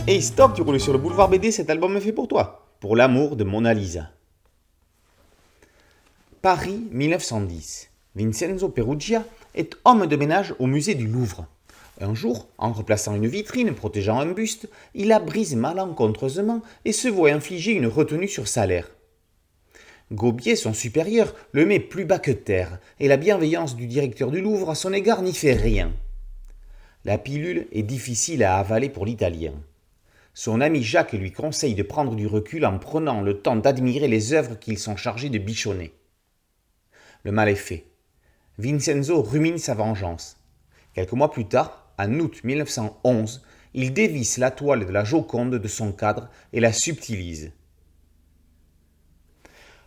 Hey stop, tu roules sur le boulevard BD, cet album est fait pour toi. Pour l'amour de Mona Lisa. Paris 1910. Vincenzo Perugia est homme de ménage au musée du Louvre. Un jour, en replaçant une vitrine protégeant un buste, il la brise malencontreusement et se voit infliger une retenue sur salaire. Gobier, son supérieur, le met plus bas que terre, et la bienveillance du directeur du Louvre à son égard n'y fait rien. La pilule est difficile à avaler pour l'Italien. Son ami Jacques lui conseille de prendre du recul en prenant le temps d'admirer les œuvres qu'ils sont chargés de bichonner. Le mal est fait. Vincenzo rumine sa vengeance. Quelques mois plus tard, en août 1911, il dévisse la toile de la Joconde de son cadre et la subtilise.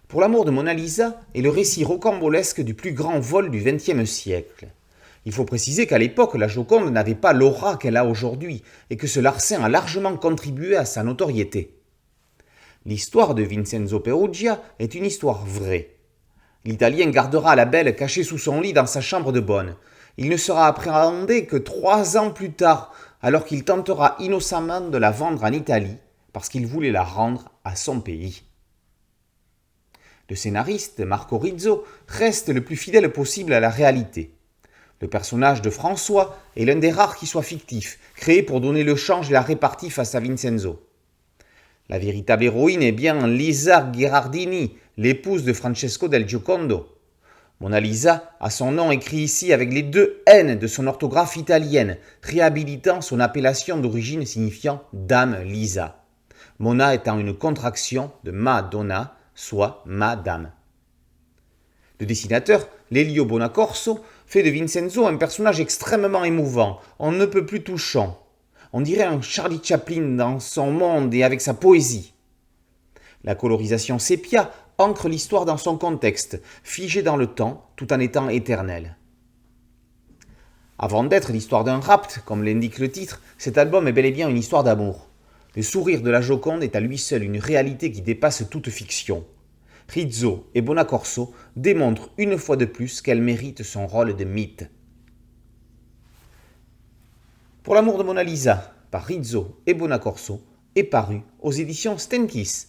Pour l'amour de Mona Lisa est le récit rocambolesque du plus grand vol du XXe siècle. Il faut préciser qu'à l'époque, la Joconde n'avait pas l'aura qu'elle a aujourd'hui et que ce larcin a largement contribué à sa notoriété. L'histoire de Vincenzo Perugia est une histoire vraie. L'Italien gardera la belle cachée sous son lit dans sa chambre de bonne. Il ne sera appréhendé que 3 ans plus tard, alors qu'il tentera innocemment de la vendre en Italie, parce qu'il voulait la rendre à son pays. Le scénariste, Marco Rizzo, reste le plus fidèle possible à la réalité. Le personnage de François est l'un des rares qui soit fictif, créé pour donner le change et la répartie face à Vincenzo. La véritable héroïne est bien Lisa Gherardini, l'épouse de Francesco del Giocondo. Mona Lisa a son nom écrit ici avec les 2 N de son orthographe italienne, réhabilitant son appellation d'origine signifiant Dame Lisa. Mona étant une contraction de Madonna, soit Madame. Le dessinateur, Lelio Bonacorso, fait de Vincenzo un personnage extrêmement émouvant, on ne peut plus touchant. On dirait un Charlie Chaplin dans son monde et avec sa poésie. La colorisation sépia ancre l'histoire dans son contexte, figée dans le temps tout en étant éternelle. Avant d'être l'histoire d'un rapt, comme l'indique le titre, cet album est bel et bien une histoire d'amour. Le sourire de la Joconde est à lui seul une réalité qui dépasse toute fiction. Rizzo et Bonacorso démontrent une fois de plus qu'elle mérite son rôle de mythe. Pour l'amour de Mona Lisa, par Rizzo et Bonacorso, est paru aux éditions Stenkis.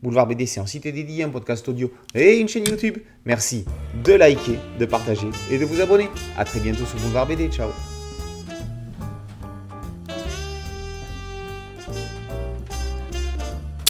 Boulevard BD, c'est un site dédié, un podcast audio et une chaîne YouTube. Merci de liker, de partager et de vous abonner. A très bientôt sur Boulevard BD. Ciao.